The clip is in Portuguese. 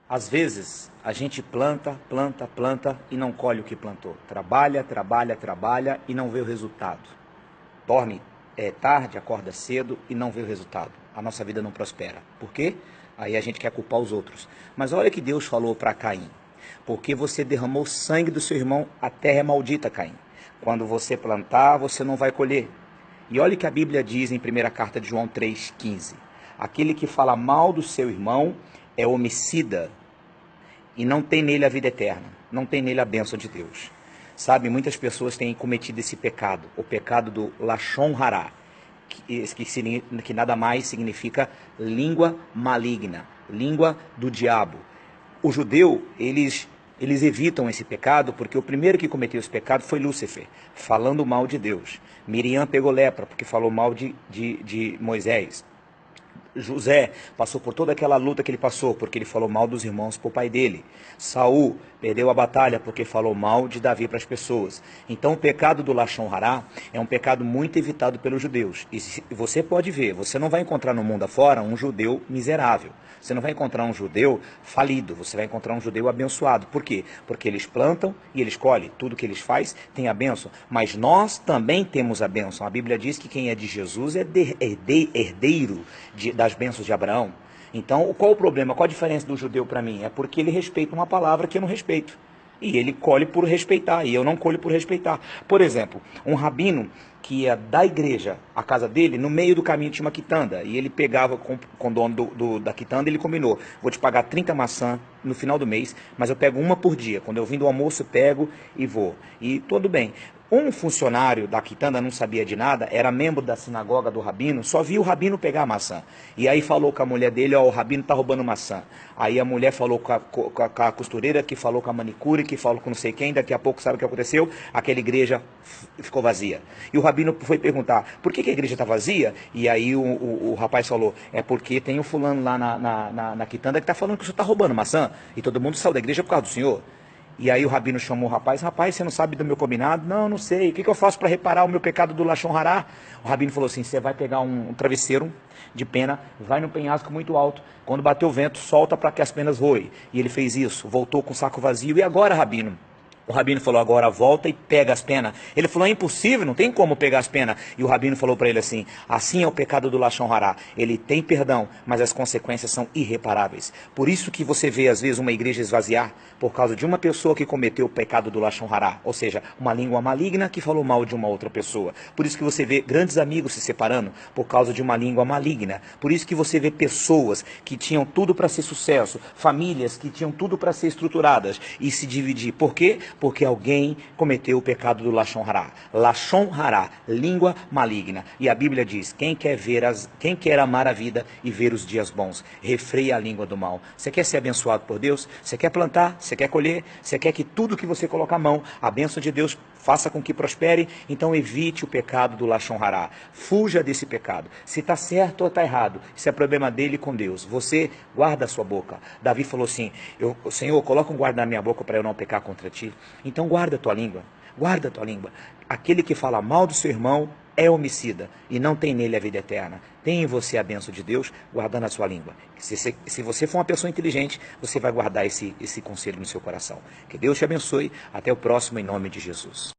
Às vezes, a gente planta, planta, planta e não colhe o que plantou. Trabalha, trabalha, trabalha e não vê o resultado. Dorme tarde, acorda cedo e não vê o resultado. A nossa vida não prospera. Por quê? Aí a gente quer culpar os outros. Mas olha que Deus falou para Caim. Porque você derramou sangue do seu irmão, a terra é maldita, Caim. Quando você plantar, você não vai colher. E olha o que a Bíblia diz em 1ª carta de João 3,15. Aquele que fala mal do seu irmão é homicida e não tem nele a vida eterna, não tem nele a bênção de Deus. Sabe, muitas pessoas têm cometido esse pecado, o pecado do Lashon Hará, que nada mais significa língua maligna, língua do diabo. O judeu, eles evitam esse pecado porque o primeiro que cometeu esse pecado foi Lúcifer, falando mal de Deus. Miriam pegou lepra porque falou mal de Moisés. José passou por toda aquela luta que ele passou, porque ele falou mal dos irmãos para o pai dele. Saul perdeu a batalha porque falou mal de Davi para as pessoas. Então o pecado do Lashon Hará é um pecado muito evitado pelos judeus. E você pode ver, você não vai encontrar no mundo afora um judeu miserável. Você não vai encontrar um judeu falido, você vai encontrar um judeu abençoado. Por quê? Porque eles plantam e eles colhem. Tudo que eles fazem tem a bênção. Mas nós também temos a bênção. A Bíblia diz que quem é de Jesus é herdeiro das bênçãos de Abraão. Então, qual o problema? Qual a diferença do judeu para mim? É porque ele respeita uma palavra que eu não respeito. E ele colhe por respeitar, e eu não colho por respeitar. Por exemplo, um rabino que ia da igreja à casa dele, no meio do caminho tinha uma quitanda, e ele pegava com o dono da quitanda, ele combinou, vou te pagar 30 maçãs no final do mês, mas eu pego uma por dia. Quando eu vim do almoço, eu pego e vou. E tudo bem. Um funcionário da quitanda não sabia de nada, era membro da sinagoga do rabino, só viu o rabino pegar a maçã. E aí falou com a mulher dele, ó, o rabino tá roubando maçã. Aí a mulher falou com a costureira, que falou com a manicure, que falou com não sei quem, daqui a pouco sabe o que aconteceu? Aquela igreja ficou vazia. E o rabino foi perguntar, por que a igreja está vazia? E aí o rapaz falou, é porque tem um fulano lá na quitanda que está falando que o senhor está roubando maçã, e todo mundo saiu da igreja por causa do senhor. E aí o rabino chamou o rapaz, você não sabe do meu combinado? Não, não sei, o que eu faço para reparar o meu pecado do Lashon Hará? O rabino falou assim, você vai pegar um travesseiro de pena, vai no penhasco muito alto, quando bater o vento, solta para que as penas voem. E ele fez isso, voltou com o saco vazio, e agora, rabino? O rabino falou, agora volta e pega as penas. Ele falou, é impossível, não tem como pegar as penas. E o rabino falou para ele assim é o pecado do Lashon Hará. Ele tem perdão, mas as consequências são irreparáveis. Por isso que você vê, às vezes, uma igreja esvaziar por causa de uma pessoa que cometeu o pecado do Lashon Hará. Ou seja, uma língua maligna que falou mal de uma outra pessoa. Por isso que você vê grandes amigos se separando por causa de uma língua maligna. Por isso que você vê pessoas que tinham tudo para ser sucesso, famílias que tinham tudo para ser estruturadas e se dividir. Por quê? Porque alguém cometeu o pecado do Lashon Hará. Lashon Hará, língua maligna. E a Bíblia diz, quem quer amar a vida e ver os dias bons, refreia a língua do mal. Você quer ser abençoado por Deus? Você quer plantar? Você quer colher? Você quer que tudo que você colocar a mão, a bênção de Deus faça com que prospere? Então evite o pecado do Lashon Hará. Fuja desse pecado. Se está certo ou está errado, isso é problema dele com Deus. Você guarda a sua boca. Davi falou assim, Senhor, coloca um guarda na minha boca para eu não pecar contra ti. Então guarda a tua língua, guarda a tua língua. Aquele que fala mal do seu irmão é homicida e não tem nele a vida eterna. Tem em você a bênção de Deus guardando a sua língua. Se você for uma pessoa inteligente, você vai guardar esse conselho no seu coração. Que Deus te abençoe. Até o próximo, em nome de Jesus.